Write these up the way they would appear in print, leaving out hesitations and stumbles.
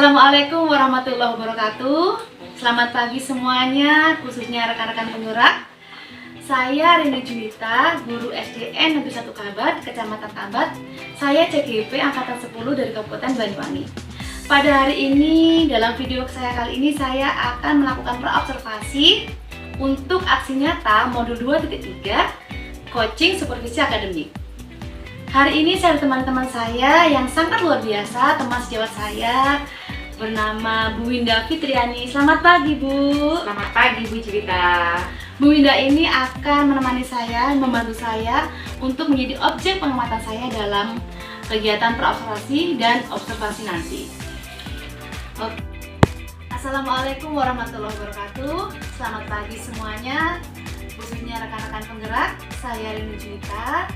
Assalamualaikum warahmatullahi wabarakatuh. Selamat pagi semuanya, khususnya rekan-rekan penggerak. Saya Rini Juwita, guru SDN Negeri 1 Kabat, Kecamatan Kabat. Saya CGP Angkatan 10 dari Kabupaten Banyuwangi. Pada hari ini, dalam video saya kali ini, saya akan melakukan praobservasi untuk aksi nyata modul 2.3 Coaching Supervisi Akademik. Hari ini saya ada teman-teman saya yang sangat luar biasa, teman sejawat saya bernama Bu Winda Fitriani. Selamat pagi, Bu. Selamat pagi, Bu Juwita. Bu Winda ini akan menemani saya, membantu saya untuk menjadi objek pengamatan saya dalam kegiatan praobservasi dan observasi nanti. Oke. Assalamualaikum warahmatullahi wabarakatuh. Selamat pagi semuanya, khususnya rekan-rekan penggerak. Saya Rini Juwita,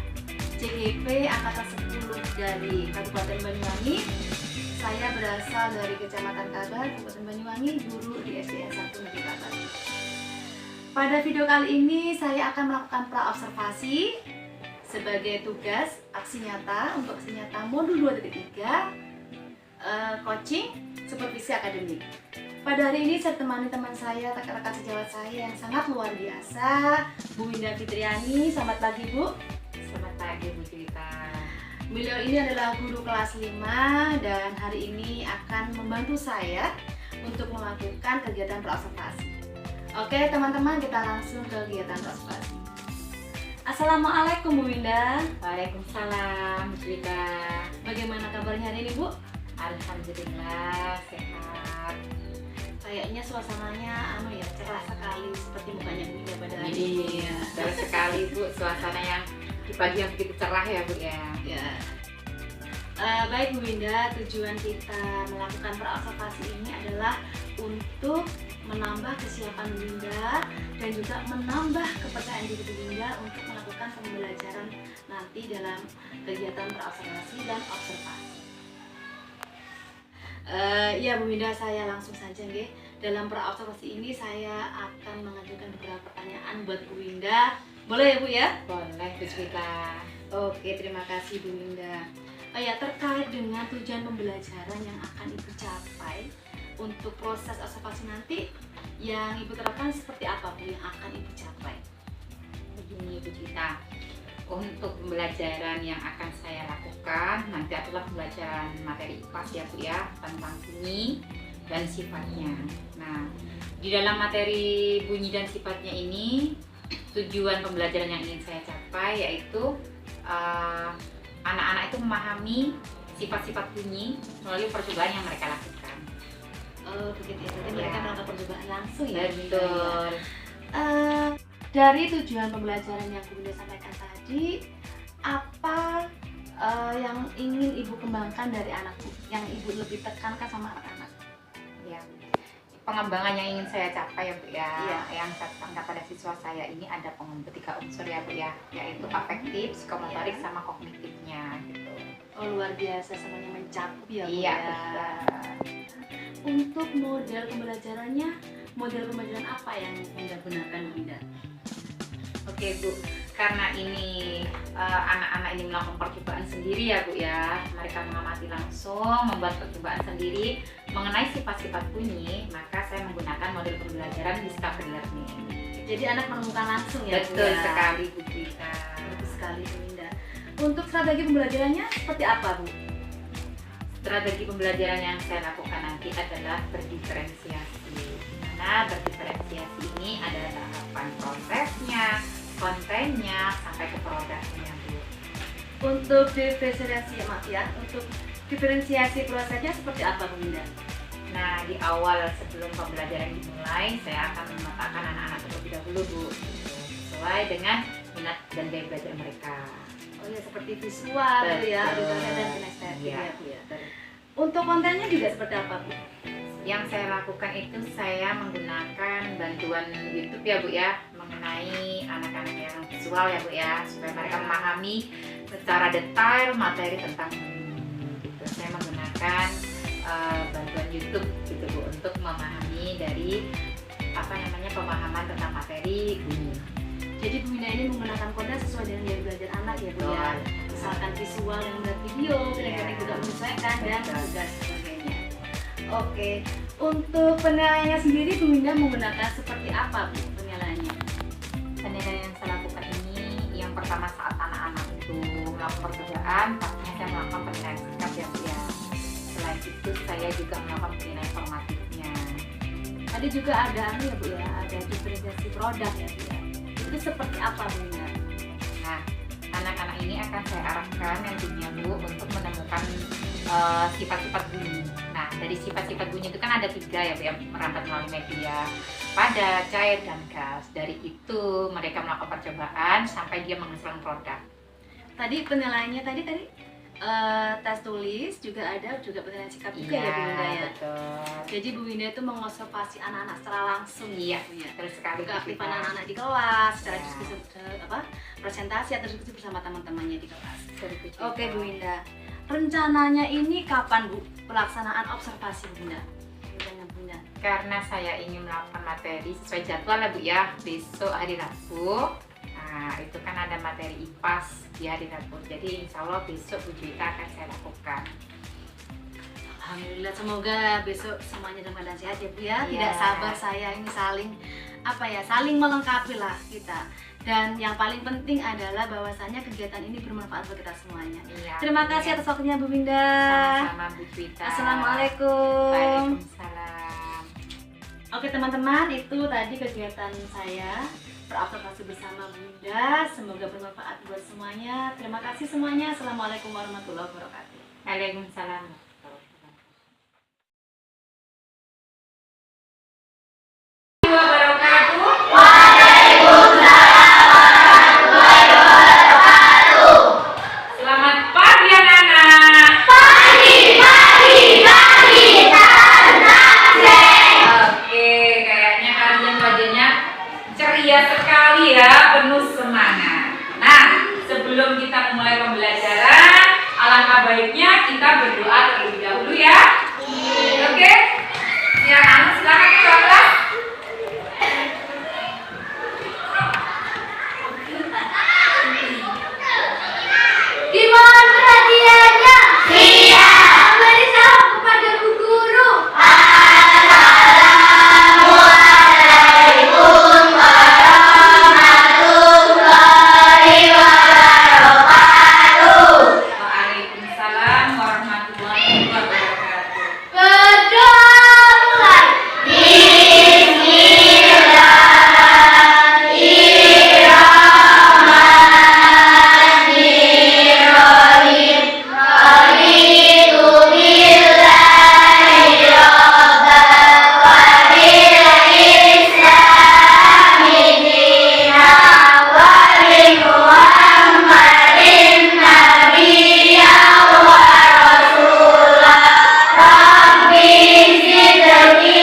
CGP Angkatan 10 dari Kabupaten Banyuwangi. Saya berasal dari Kecamatan Kabat, Kabupaten Banyuwangi, guru di SDN 1 Negeri Kabat. Pada video kali ini saya akan melakukan praobservasi sebagai tugas aksi nyata untuk aksi nyata modul 2.3 Coaching Supervisi Akademik. Pada hari ini saya temani teman saya, rekan-rekan sejawat saya yang sangat luar biasa, Bu Winda Fitriani. Selamat pagi, Bu. Selamat pagi, Bu Juwita. Beliau ini adalah guru kelas 5 dan hari ini akan membantu saya untuk melakukan kegiatan praobservasi. Oke teman-teman, kita langsung ke kegiatan praobservasi. Assalamualaikum Bu Winda. Waalaikumsalam, Bu Juwita. Bagaimana kabarnya hari ini, Bu? Alhamdulillah, sehat. Kayaknya suasananya cerah sekali seperti mukanya Bu Winda pada hari ini. Iya, cerah sekali, Bu. Suasana yang di pagi yang begitu cerah ya, Bu ya. Ya. Baik Bu Winda, tujuan kita melakukan praobservasi ini adalah untuk menambah kesiapan Bu Winda dan juga menambah kepercayaan diri Bu Winda untuk melakukan pembelajaran nanti dalam kegiatan praobservasi dan observasi. Ya Bu Winda, saya langsung saja nggih. Dalam praobservasi ini saya akan mengajukan beberapa pertanyaan buat Bu Winda. Boleh ya Bu ya? Boleh, Bu Juwita. Oke, terima kasih Bu Winda. Ya, terkait dengan tujuan pembelajaran yang akan Ibu capai untuk proses observasi nanti, yang Ibu terapkan seperti apa Bu yang akan Ibu capai? Begini, Bu Juwita. Untuk pembelajaran yang akan saya lakukan nanti adalah pembelajaran materi IPAS ya, Bu ya, tentang bunyi dan sifatnya. Nah, di dalam materi bunyi dan sifatnya ini, tujuan pembelajaran yang ingin saya capai yaitu anak-anak itu memahami sifat-sifat bunyi melalui percobaan yang mereka lakukan. Oh begitu ya, jadi mereka melakukan percobaan langsung ya? Betul. Dari tujuan pembelajaran yang Bu Winda sampaikan tadi, apa yang ingin Ibu kembangkan dari anak Bu, yang Ibu lebih tekankan sama anak-anak? Ya, pengembangan yang ingin saya capai ya, Bu ya, Iya. yang saya tekankan pada siswa saya ini ada tiga unsur ya, Bu ya, yaitu afektif, psikomotorik, sama kognitifnya gitu. Oh luar biasa, semuanya mencakup ya Bu Iya, ya. Untuk model pembelajarannya, model pembelajaran apa yang Bunda gunakan Bunda? Oke Bu, karena ini anak-anak ini melakukan percobaan sendiri ya Bu ya, mereka mengamati langsung, membuat percobaan sendiri mengenai sifat-sifat bunyi, maka saya menggunakan model pembelajaran discovery learning. Jadi anak menemukan langsung ya Bu Betul ya? sekali Bu Juwita. Bagus sekali Bu Winda. Untuk strategi pembelajarannya seperti apa Bu? Strategi pembelajaran yang saya lakukan nanti adalah berdiferensiasi. Dimana berdiferensiasi ini adalah tahapan prosesnya, kontennya, sampai ke produknya Bu. Untuk untuk diferensiasi prosesnya seperti apa Bu Winda? Nah, di awal sebelum pembelajaran dimulai, saya akan memetakan anak-anak terlebih dahulu Bu, sesuai dengan minat dan gaya belajar mereka. Oh ya, seperti visual gitu ya, Betul. auditoria dan kinestetik Iya. ya Bu ya. Untuk kontennya juga seperti apa Bu? Yang saya lakukan itu saya menggunakan bantuan YouTube ya Bu ya, mengenai anak-anak yang visual ya Bu ya, supaya mereka memahami secara detail materi tentang gitu. Saya menggunakan bantuan YouTube gitu Bu untuk memahami dari pemahaman tentang materi bunyi. Jadi Bu Winda ini menggunakan konten sesuai dengan gaya belajar anak ya Bu ya. Misalkan visual yang melihat video, kadang-kadang juga menyesuaikan dan juga sebagainya. Oke, untuk penilaiannya sendiri Bu Winda menggunakan seperti apa Bu penilaiannya? Penilaian yang saya lakukan ini yang pertama saat anak-anak itu melakukan percobaan, pastinya saya melakukan penilaian sikap ya Bu ya. Selain itu saya juga melakukan penilaian formatifnya. Tadi juga ada ya Bu ya, ada diferensiasi produk ya Bu ya. Itu seperti apa Bu Winda? Nah, anak-anak ini akan saya arahkan nantinya Bu untuk menemukan sifat-sifat bunyi. Nah, dari sifat-sifat bunyi itu kan ada 3 ya Bu yang merambat melalui media, padat, cair, dan gas. Dari itu mereka melakukan percobaan sampai dia menghasilkan produk. Tadi penilaiannya tadi tes tulis juga ada, juga penilaian sikap juga ya Bu Winda ya. Betul. Jadi Bu Winda itu mengobservasi anak-anak secara langsung Iya, Bu ya. betul sekali. Keaktifan anak-anak di kelas, secara Ya. diskusi presentasi atau diskusi bersama teman-temannya di kelas. Betul. Oke Bu Winda, rencananya ini kapan Bu pelaksanaan observasi Bu Winda? Rencananya Bu Winda. Karena saya ingin melakukan materi sesuai jadwal ya Bu ya, besok hari Rabu. Nah, itu kan ada materi IPAS di hari Rabu. Jadi insya Allah besok Bu Juwita akan saya lakukan. Alhamdulillah, semoga besok semuanya dalam keadaan sehat ya Bu ya. Iya. Tidak sabar saya ini saling melengkapi lah kita. Dan yang paling penting adalah bahwasanya kegiatan ini bermanfaat buat kita semuanya. Iya, Terima kasih atas waktunya Bu Winda. Sama-sama Bu Juwita. Assalamualaikum. Waalaikumsalam. Oke teman-teman, itu tadi kegiatan saya berobservasi bersama Bu Winda. Semoga bermanfaat buat semuanya. Terima kasih semuanya. Assalamualaikum warahmatullahi wabarakatuh. Waalaikumsalam. Selamat pagi anak-anak. Oke, kayaknya kalian wajahnya ceria sekali ya, penuh semangat. Nah, sebelum kita mulai pembelajaran, alangkah baiknya kita berdoa terlebih dahulu ya. Oke? Silakan ketua kelas. Dimohon perhatiannya. Siap. Beri salam kepada Bu Guru. Assalamualaikum warahmatullahi wabarakatuh. Waalaikumsalam warahmatullahi wabarakatuh. Berdoa mulai. Bismillahirrahmanirrahim. Raditu billahi rabban wa bil islami dinan wa bi Muhammadin nabiyyan wa rasulah. Rabbi zidni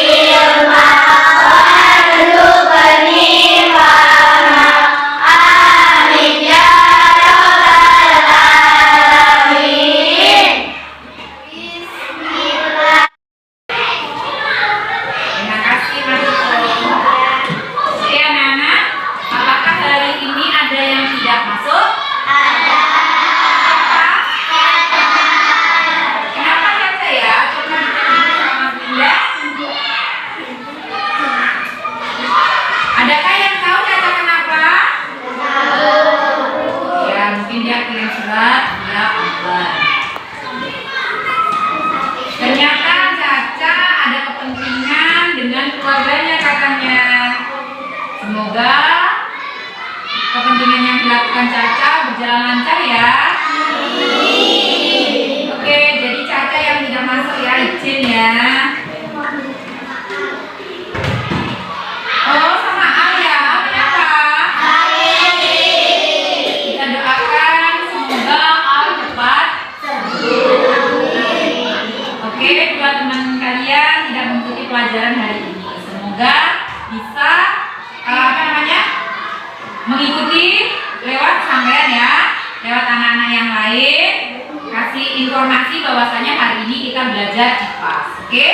ilma warzuqni fahma. Amin ya rabbal alamin. Bismillah. Terima kasih Mas Iko. Oke anak-anak, apakah hari ini ada yang tidak masuk? Kenapa saja ya? Coba dicari sama Bunda. Adakah yang tahu Caca kenapa? Ya mungkin dia kirim surat, ya kabar. Ternyata Caca ada kepentingan dengan keluarganya katanya. Semoga kepentingan yang dilakukan Caca berjalan lancar ya. Oke, jadi Caca yang tidak masuk ya, izin ya. Oh, sama Al ya. Kenapa? Kita doakan semoga Al cepat sembuh. Oke, dua teman kalian tidak mengikuti pelajaran hari ini. Semoga bisa mengikuti lewat sampean ya, lewat anak-anak yang lain. Kasih informasi bahwasanya hari ini kita belajar IPAS, oke?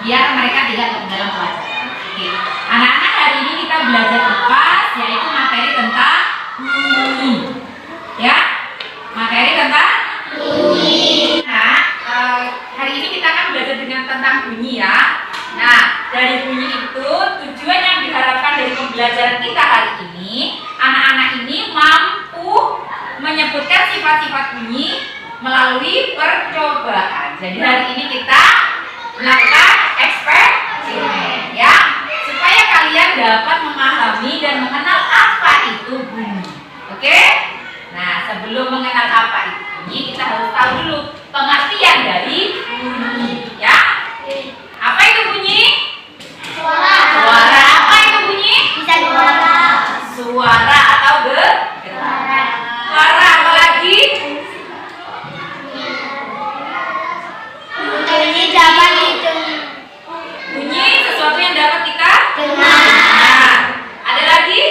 Biar mereka tidak ketinggalan pelajaran. Oke. Anak-anak hari ini kita belajar IPAS, yaitu materi tentang bunyi. Nah, hari ini kita akan sifat-sifat bunyi melalui percobaan. Jadi hari ini kita melakukan eksperimen ya, supaya kalian dapat memahami dan mengenal apa itu bunyi. Oke? Nah, sebelum mengenal apa itu bunyi, kita harus tahu dulu pengertian dari bunyi ya. Apa itu bunyi? Suara. Suara. Apa itu bunyi? Bisa suara. Suara atau getaran. Suara apa lagi? Bunyi dapat didengar. Bunyi sesuatu yang dapat kita Dengar. dengar. Ada lagi?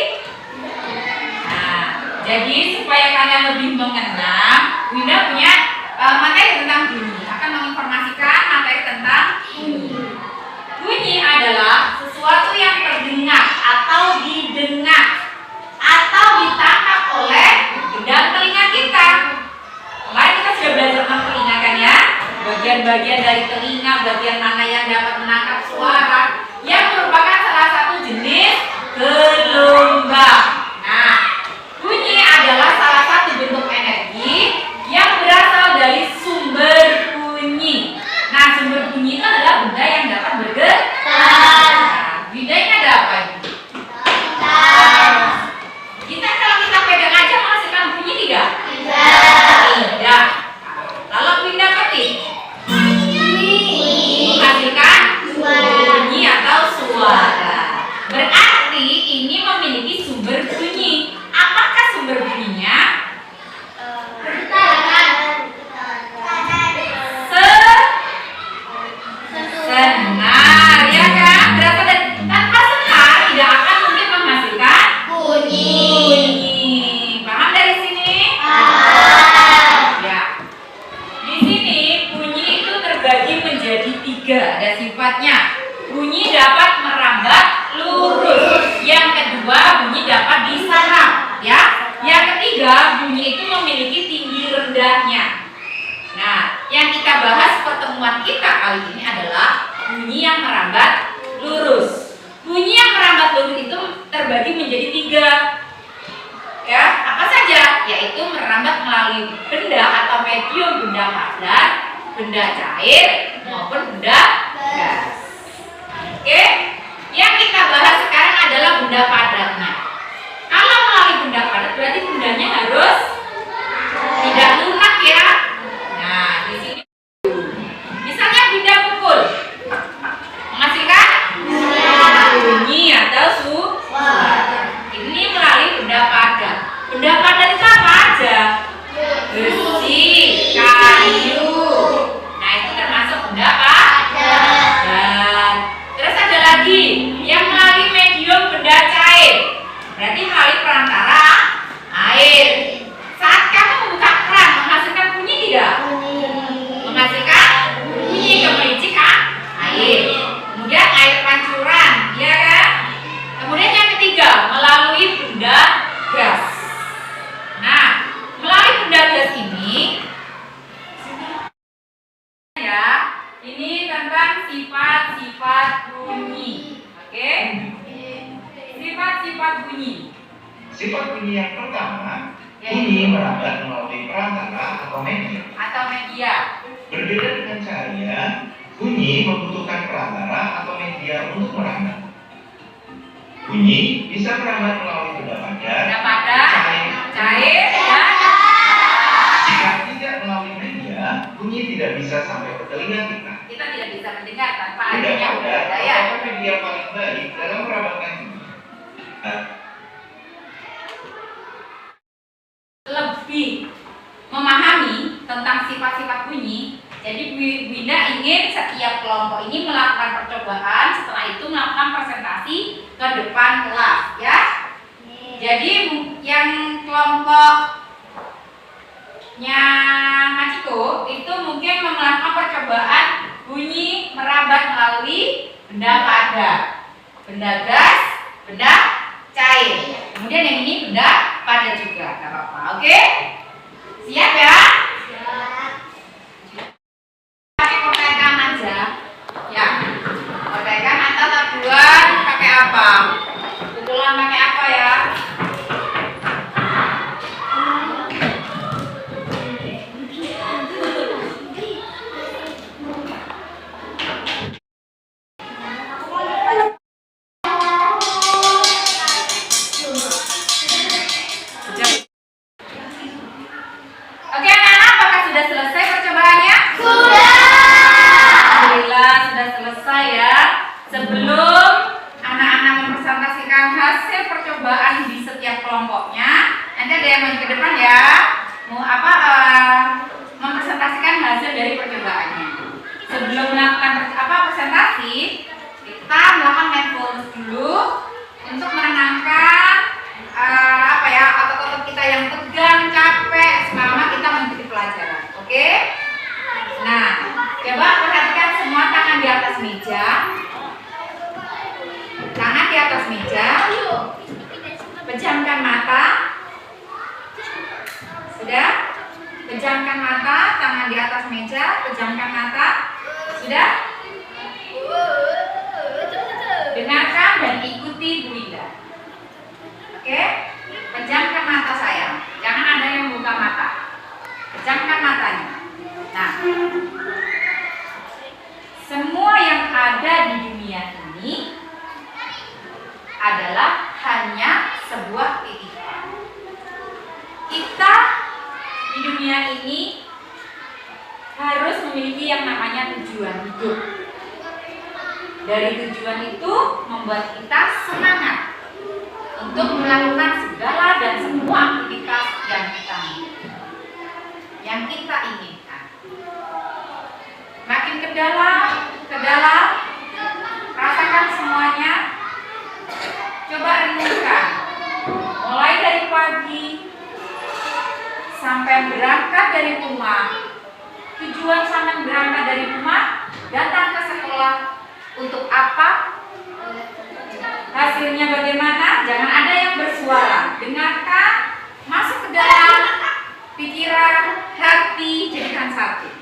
Nah, jadi supaya kalian lebih mengenal, Winda punya materi tentang bunyi. Akan menginformasikan materi tentang bunyi. Bunyi adalah sesuatu yang terdengar atau didengar atau ditangkap oleh benda telinga kita. Kemarin kita sudah belajar tentang telinga kan ya? Bagian-bagian dari telinga, bagian mana yang dapat menangkap suara, yang merupakan salah satu jenis gelombang. Nah, bunyi adalah salah satu bentuk energi yang berasal dari sumber bunyi. Nah, sumber bunyi itu adalah benda yang dapat bergerak. Nah, bendanya ada apa? Kita kalau kita pegang aja menghasilkan bunyi tidak? Tidak. Kalau benda petik menghasilkan bunyi atau suara. Berarti ini memiliki sumber bunyi. Apakah sumber bunyinya? Senar, ya kan? Berasal dari tanpa senar tidak akan mungkin menghasilkan bunyi. Paham dari sini? Ya. Di sini bunyi itu terbagi menjadi 3. Ada sifatnya. Bunyi dapat merambat lurus. Yang kedua, bunyi dapat disarap, ya. Yang ketiga, bunyi itu memiliki tinggi rendahnya. Nah, yang kita bahas pertemuan kita kali ini adalah bunyi yang merambat lurus. Bunyi yang merambat lurus itu terbagi menjadi 3. Ya, apa saja? Yaitu merambat melalui benda atau medium, benda padat, benda cair, maupun benda gas. Oke? Yang kita bahas sekarang adalah benda padatnya. Kalau melalui benda padat berarti bendanya harus tidak lunak ya. Nah, di sini misalnya benda pukul menghasilkan bunyi atau suara. Ini melalui benda padat. Benda padat itu apa aja? Besi, kayu. Nah, itu termasuk benda padat. Terus ada lagi yang melalui medium benda cair. Berarti melalui perantara air. Saat kamu membuka keran menghasilkan bunyi tidak? Menghasilkan bunyi gemericik air. Kemudian air pancuran, ya kan? Kemudian yang ketiga melalui benda gas. Nah, melalui benda gas ini, ya, ini tentang sifat-sifat bunyi. Oke? Sifat-sifat bunyi. Sifat bunyi yang pertama, bunyi merambat melalui perantara atau media. Berbeda dengan cahaya, bunyi membutuhkan perantara atau media untuk merambat. Bunyi bisa merambat melalui benda padat, cair, ya. Jika tidak melalui media, bunyi tidak bisa sampai ke telinga kita. Kita tidak bisa mendengar tanpa Benda adanya padat budaya. merupakan media paling baik dalam merambatkan bunyi. Lebih memahami tentang sifat-sifat bunyi, jadi Winda ingin setiap kelompok ini melakukan percobaan, setelah itu melakukan presentasi ke depan kelas, ya. Jadi yang kelompoknya Machiko itu mungkin melakukan percobaan bunyi merambat melalui benda padat, benda gas, benda cair. Kemudian yang ini benda padat juga, nggak apa-apa. Oke? Siap ya? Pakai kontekan aja. Ya. Kontekan atau tabuan pakai apa? Pukulan pakai apa ya? sudah selesai percobaannya? Sudah. Alhamdulillah sudah selesai ya. Sebelum anak-anak mempresentasikan hasil percobaan di setiap kelompoknya, nanti ada yang maju ke depan ya. Mau mempresentasikan hasil dari percobaannya. Sebelum melakukan presentasi, kita melakukan mindfulness dulu untuk menenangkan otot-otot kita yang tegang, capek selama kita mengikuti pelajaran. Oke? Nah, coba perhatikan semua tangan di atas meja. Tangan di atas meja. Pejamkan mata. Sudah? Pejamkan mata, tangan di atas meja, pejamkan mata. Sudah? Dengarkan dan ikuti Bu Indah. Oke? Pejamkan mata sayang. Jangan ada yang buka mata. Pejamkan matanya. Nah, semua yang ada di dunia ini adalah hanya sebuah titipan. Kita di dunia ini harus memiliki yang namanya tujuan hidup. Dari tujuan itu membuat kita semangat untuk melakukan segala dan semua aktivitas yang kita inginkan. Makin ke dalam, rasakan semuanya. Coba renungkan, mulai dari pagi sampai berangkat dari rumah. Tujuan sampai berangkat dari rumah, datang ke sekolah untuk apa? Hasilnya bagaimana? Jangan ada yang bersuara. Dengarkan, masuk ke dalam pikiran, hati, jadikan satu.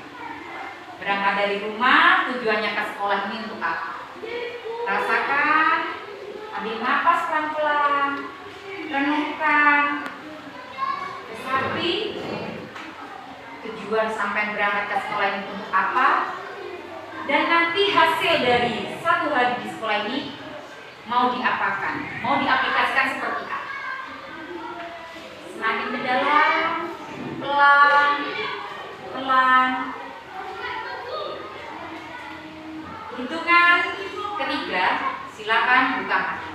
Berangkat dari rumah, tujuannya ke sekolah ini untuk apa? Rasakan, ambil napas pelan-pelan, renungkan, resapi tujuan sampai berangkat ke sekolah ini untuk apa? Dan nanti hasil dari satu hari di sekolah ini mau diapakan, mau diaplikasikan seperti apa? Semakin ke dalam, pelan. Hitungan ketiga, silakan buka mata.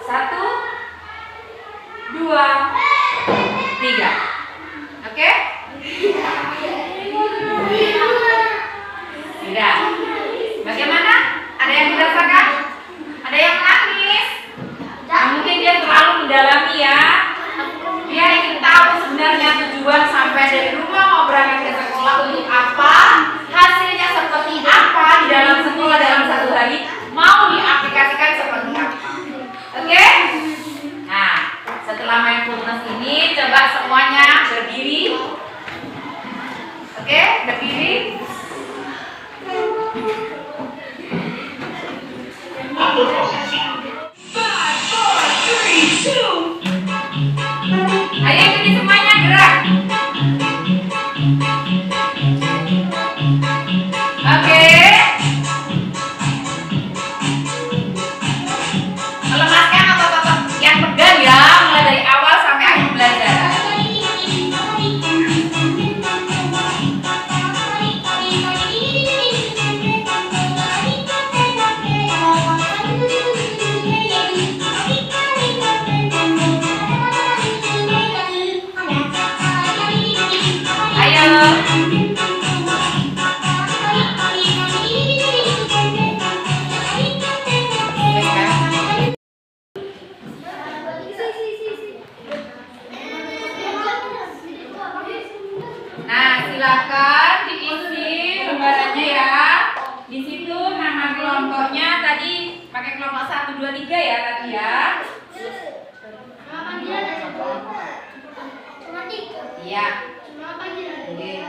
1, 2, 3. Oke? Tidak. Bagaimana? Ada yang merasakan? Ada yang menangis? Nah, mungkin dia terlalu mendalami ya. Dia ingin tahu sebenarnya tujuan sampai dari rumah mau berangkat ke sekolah untuk apa, hasilnya seperti apa di dalam sekolah dalam satu hari, mau diaplikasikan seperti apa. Oke? Nah, setelah mindfulness ini, coba semuanya berdiri. Oke, berdiri. Atur posisi. Ayo ikuti semuanya, gerak. Oke. Melepaskan otot-otot yang pegang ya, mulai dari awal sampai akhir belajar. Nah, silakan diisi lembarannya ya. Di situ nama kelompoknya tadi pakai kelompok 1, 2, 3 ya tadi ya. Iya. Oke.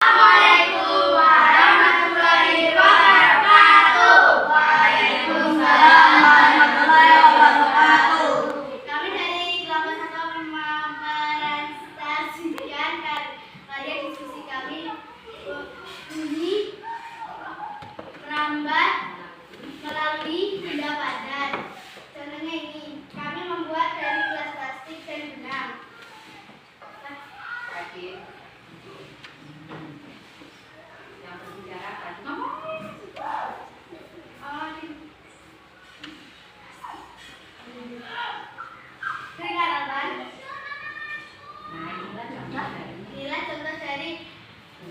Assalamualaikum warahmatullahi wabarakatuh. Waalaikumsalam warahmatullahi wabarakatuh. Kami dari kelompok 1 mempresentasikan karya diskusi kami bunyi merambat melalui benda padat. Contohnya ini, kami membuat dari gelas plastik dan benang. Yang berbicara tadi ngomong. Keringanan. Nah, inilah contoh dari Inilah contoh dari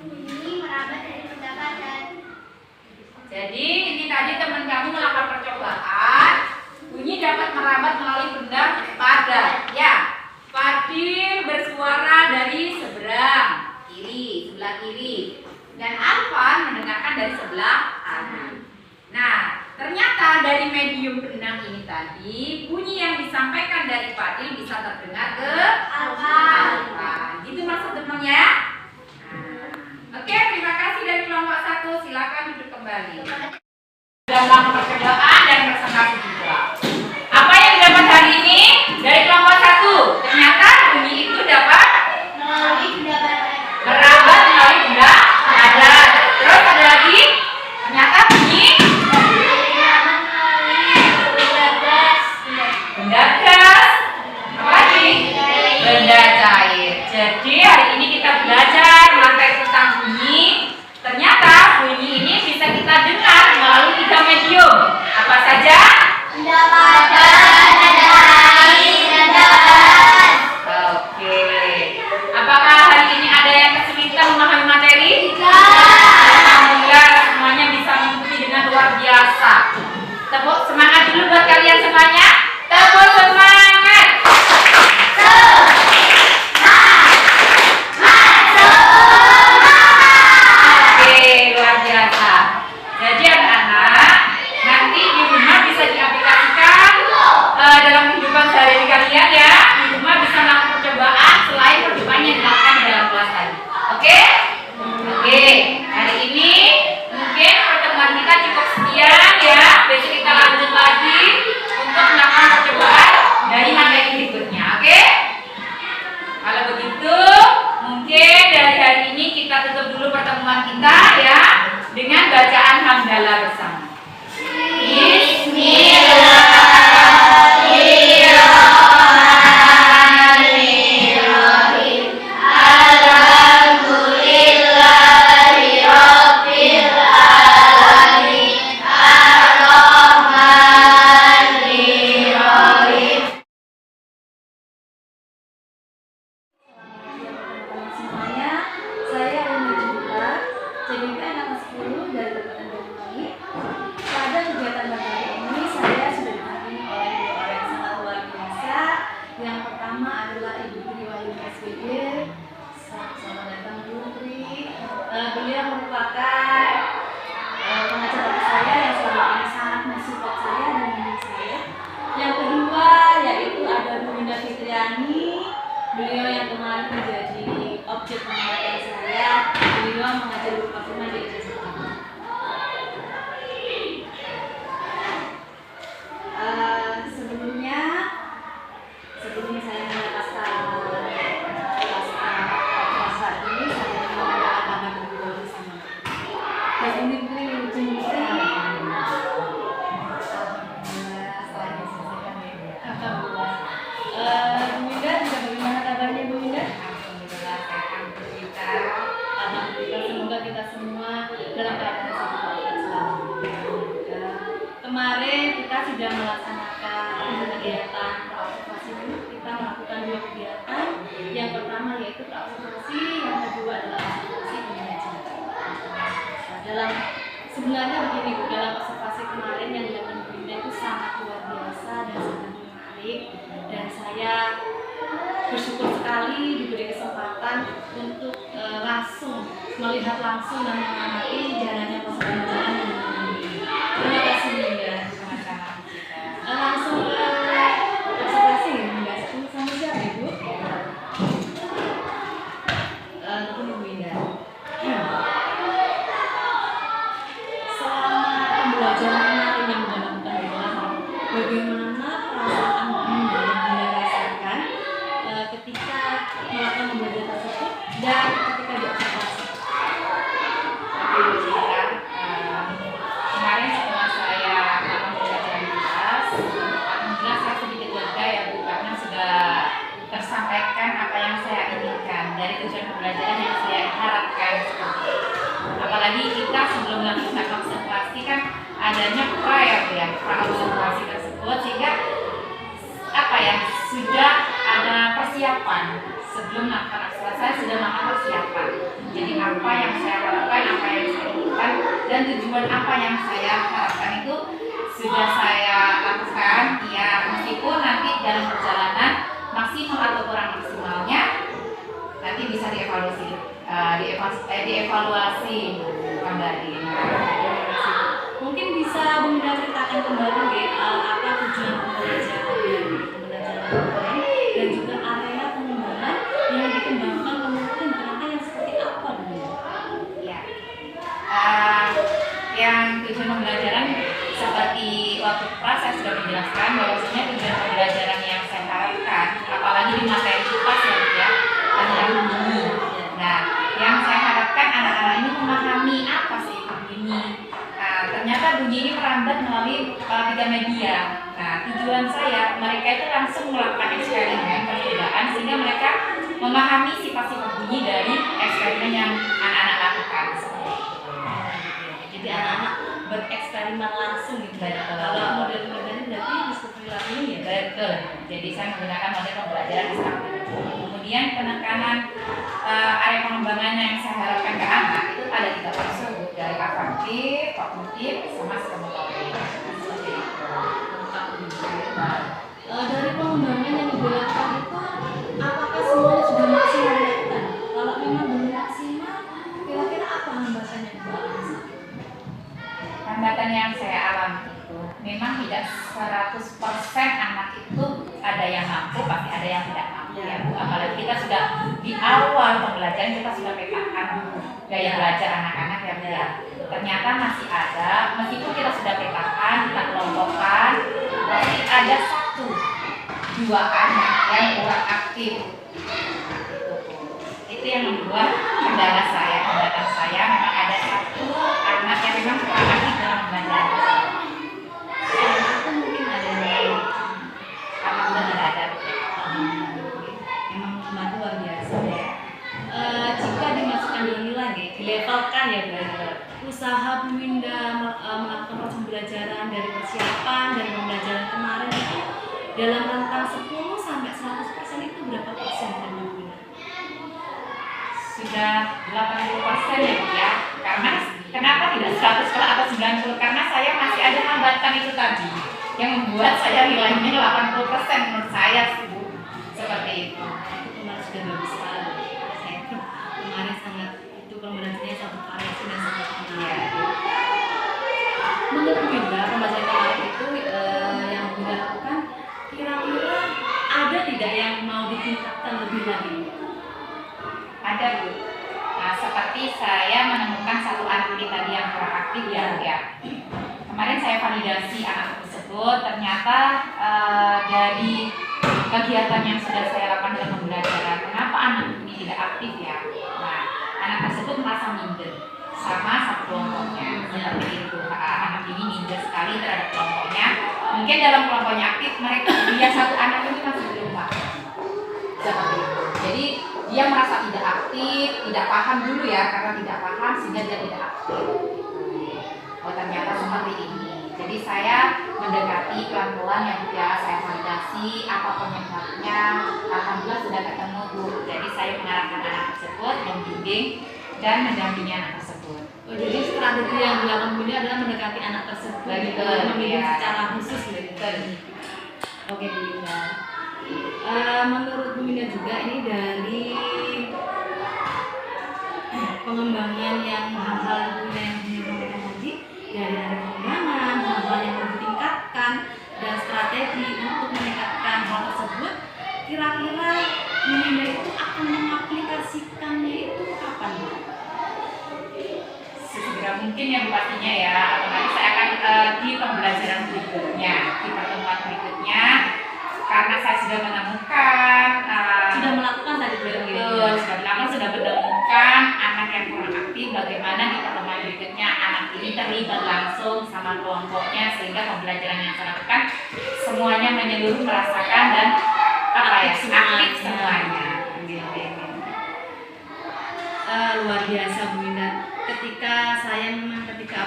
bunyi merambat dari pendapat dan Jadi ini tadi teman kamu melakukan percobaan, bunyi dapat merambat melalui benda padat. Ya, Fadil bersuara dari seberang kiri, sebelah kiri, dan Alvan mendengarkan dari sebelah kanan. Nah, ternyata dari medium benang ini tadi, bunyi yang disampaikan dari Fadil bisa terdengar ke Alvan. Gitu maksud teman-teman. Oke, terima kasih dari kelompok 1. Silakan duduk kembali. Dalam percobaan dan presentasi juga. Apa yang didapat hari ini dari kelompok 1? Ternyata bunyi itu dapat melalui pendapat merambat melalui benda padat. Terus ada lagi, ternyata bunyi merambat melalui benda gas. Apa lagi? Benda cair. Jadi hari ini kita belajar materi tentang bunyi. Ternyata bunyi ini bisa kita dengar melalui 3 medium. Apa saja? pendapat ada air pendapat. Oke. Apakah hari ini ada yang kesulitan memahami materi? Alhamdulillah semuanya bisa mengikuti dengan luar biasa. Tepuk semangat dulu buat kalian semuanya. Tepuk semangat. Oke, luar biasa. Jadi anak-anak, nanti di rumah bisa diaplikasikan dalam kehidupan sehari-hari kalian ya. Di rumah bisa melakukan percobaan selain percobaan yang dilakukan di dalam kelas tadi. Oke? Oke. Hari ini mungkin pertemuan kita cukup sekian ya. Besok kita lanjut lagi untuk melakukan percobaan dari materi berikutnya. Oke? Kalau begitu, mungkin dari hari ini kita tutup dulu pertemuan kita ya dengan bacaan hamdalah bersama. Bismillahirrahmanirrahim. Alhamdulillahirabbil alamin. Ar-Rahmanirrahim. Semuanya, saya Umi Juta, JDP anak kelas 10 dari Kabupaten Banyuwangi. Pada kegiatan hari ini saya sudah didampingi oleh dua orang yang sangat luar biasa. Yang pertama adalah Ibu Tri Wahyuni SPG. Selamat datang Bu Tri. Beliau merupakan pengacara saya yang selama ini sangat mensupport saya dan mendidik saya. Yang kedua yaitu ada Bu Winda Fitriani. Beliau yang kemarin menjadi objek pengamatan saya. Beliau mengajar berupa firman di ijazah pertama. Sebelum saya mendapatkan pasal ini, saya mengenal kabar terlebih dahulu sama. Dan ini Bri, ujung Bri. Alhamdulillah. Bu Winda, juga bagaimana kabarnya Bu Winda? Alhamdulillah sehat kita. Alhamdulillah, semoga kita semua dalam keadaan sehat dan selamat. Kemarin kita sudah melaksanakan kegiatan observasi dulu. Kita melakukan 2 kegiatan. Yang pertama yaitu observasi, yang kedua adalah observasi pengajaran. Dalam sebenarnya begini Bu, dalam observasi kemarin yang dilakukan Bu Winda itu sangat luar biasa dan sangat menarik, dan saya bersyukur sekali diberi kesempatan untuk langsung melihat langsung dan mengamati jalannya proses pembelajaran yang ini. Terima kasih Winda. Sama-sama kita. Langsung ke observasi ya Winda. Sama siapa Ibu? Untuk Ibu Winda. Selama pembelajaran kemarin yang dilakukan adalah bagaimana perasaan Winda yang Winda rasakan ketika melakukan pembelajaran tersebut dan ketika diobservasi. Oke, Bu Citra. Kemarin setelah saya melakukan pembelajaran di kelas, alhamdulillah saya sedikit lega ya Bu, karena sudah tersampaikan apa yang saya inginkan dari tujuan pembelajaran yang saya harapkan. Apalagi kita sebelum melakukan observasi kan adanya pra observasi tersebut, sehingga sudah ada persiapan sebelum melakukan observasi. Saya sudah melakukan persiapan. Jadi apa yang saya harapkan, apa yang saya inginkan, dan tujuan apa yang saya harapkan itu sudah saya lakukan. Ya, meskipun nanti dalam perjalanan maksimal atau kurang maksimalnya nanti bisa dievaluasi kembali. Mungkin bisa Bunda ceritakan kembali apa tujuan pembelajaran dan juga area pengembangan yang dikembangkan kemudian berangkat yang seperti apa, Bunda? Ya, yang tujuan pembelajaran seperti waktu pra saya sudah menjelaskan bahwasanya tujuan pembelajaran yang saya harapkan, apalagi di materi IPA ya, adalah bunyi. Nah, yang saya harapkan anak-anak ini memahami apa sih bunyi. Ternyata bunyi ini merambat melalui 3 media. Nah, tujuan saya mereka itu langsung melakukan eksperimen percobaan sehingga mereka memahami sifat-sifat bunyi dari eksperimen yang anak-anak lakukan. Jadi anak-anak bereksperimen langsung gitu. Kalau model-modelnya berarti diskusi learning ya? Betul. Jadi saya menggunakan model pembelajaran disruptif. Kemudian penekanan area pengembangannya yang saya harapkan ke anak itu ada 3 tersebut, dari afektif, kognitif, sama psikomotorik. Seperti itu. Dari pengembangan yang dilakukan itu, apakah semuanya sudah maksimal dilakukan? Kalau memang belum maksimal, kira-kira apa hambatannya Bu Alisa? Hambatan yang saya alami itu memang tidak 100% anak itu ada yang mampu, pasti ada yang tidak mampu ya Bu. Apalagi kita sudah di awal pembelajaran kita sudah petakan gaya belajar anak-anak ya Bu ya. Ternyata masih ada, meskipun kita sudah petakan, kita kelompokkan, tapi ada 1-2 anak yang kurang aktif. Itu yang membuat hambatan saya memang ada 1 anak yang memang kurang aktif dalam belajar. Itu mungkin ada yang Anak benar ada. memang membantu luar biasa ya. Jika dimasukkan nilai dilevelkan ya Bu, usaha Bu Winda melakukan proses pembelajaran dari persiapan dari pembelajaran kemarin itu dalam rentang 10 sampai 100% itu berapa persen Bu Winda? Sudah 80% ya Bu ya. Karena kenapa tidak 100% atau 90%? Karena saya masih ada hambatan itu tadi yang membuat saya nilainya 80% menurut saya sih Bu. Seperti itu. Kemarin sudah bagus sekali. Saya kemarin sangat itu pembelajarannya sangat variasi dan sangat menarik. Menurut Bu Winda, pembelajaran kemarin itu yang Bu Winda lakukan, kira-kira ada tidak yang mau ditingkatkan lebih lagi? Ada Bu. Nah, seperti saya menemukan 1 anak ini tadi yang kurang aktif ya Bu ya. Kemarin saya validasi anak tersebut, ternyata dari kegiatan yang sudah saya lakukan dalam pembelajaran, kenapa anak ini tidak aktif ya? Nah, anak tersebut merasa minder sama satu kelompoknya. Seperti itu, anak ini minder sekali terhadap kelompoknya. Mungkin dalam kelompoknya aktif, dia 1 anak ini masih belum paham. Seperti itu. Jadi dia merasa tidak aktif, tidak paham dulu ya, karena tidak paham sehingga dia tidak aktif. Oh, ternyata seperti ini. Jadi saya mendekati pelan-pelan yang saya validasi apa penyebabnya. Alhamdulillah sudah ketemu Bu. Jadi saya mengarahkan anak tersebut, membimbing dan mendampingi anak tersebut. Oh, jadi strategi yang dilakukan Bu Winda adalah mendekati anak tersebut, membimbing secara khusus gitu. Oke Bu Winda. Menurut Bu Winda juga ini dari pengembangan yang hal-hal yang disampaikan tadi, dari ada pengembangan, hal-hal yang perlu ditingkatkan dan strategi untuk meningkatkan hal tersebut, kira-kira Bu Winda itu akan mengaplikasikannya itu kapan Bu? Sesegera mungkin ya Bu pastinya ya. Otomatis saya akan di pembelajaran berikutnya, di pertemuan berikutnya, karena saya sudah menemukan Sudah melakukan tadi sudah menemukan anak yang kurang aktif, bagaimana di pertemuan berikutnya anak ini terlibat langsung sama kelompoknya sehingga pembelajaran yang saya lakukan semuanya menyeluruh merasakan dan aktif semuanya. biasa Bu Winda. Ketika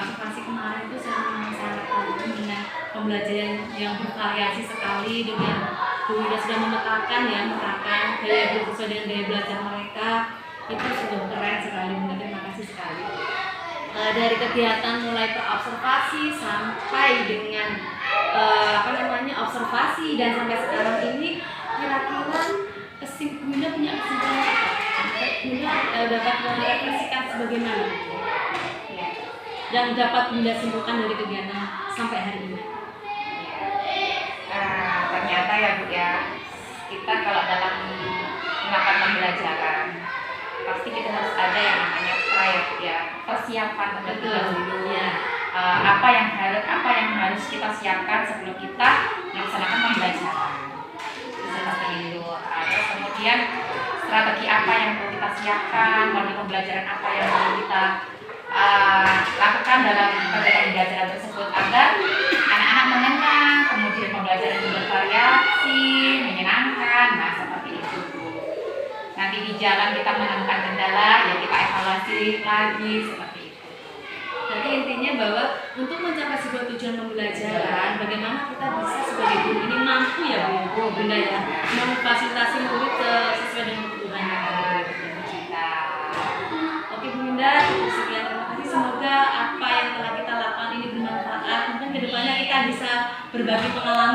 observasi kemarin itu saya memang sangat kagum dengan pembelajaran yang bervariasi sekali, dengan Bu Winda sudah memetakan gaya sesuai dengan gaya belajar mereka. Itu sudah keren sekali Bu Winda, terima kasih sekali. Dari kegiatan mulai perobservasi sampai dengan observasi dan sampai sekarang ini, kira-kira Bu Winda punya kesimpulan apa? Bu Winda dapat merefleksikan sebagaimana dan dapat Bu Winda simpulkan dari kegiatan sampai hari ini. Ternyata ya Bu ya, kita kalau dalam melakukan pembelajaran pasti kita harus ada yang namanya persiapan terlebih dahulu. Apa yang harus kita siapkan sebelum kita melaksanakan pembelajaran. Seperti itu. Terus kemudian strategi apa yang perlu kita siapkan, model pembelajaran apa yang perlu kita lakukan dalam pembelajaran tersebut agar anak-anak mengenal, kemudian pembelajaran itu bervariasi, menyenangkan. Nah, seperti itu. Nanti di jalan kita menemukan kendala, ya kita evaluasi lagi seperti itu. Jadi intinya bahwa untuk mencapai sebuah tujuan pembelajaran, bagaimana kita bisa sebagai guru ini mampu ya Bu Winda ya, memfasilitasi murid sesuai dengan kebutuhan kita. Oke Bu Winda, sekian, terima kasih. Semoga apa yang telah kita lakukan ini bermanfaat. Mungkin kedepannya kita bisa berbagi pengalaman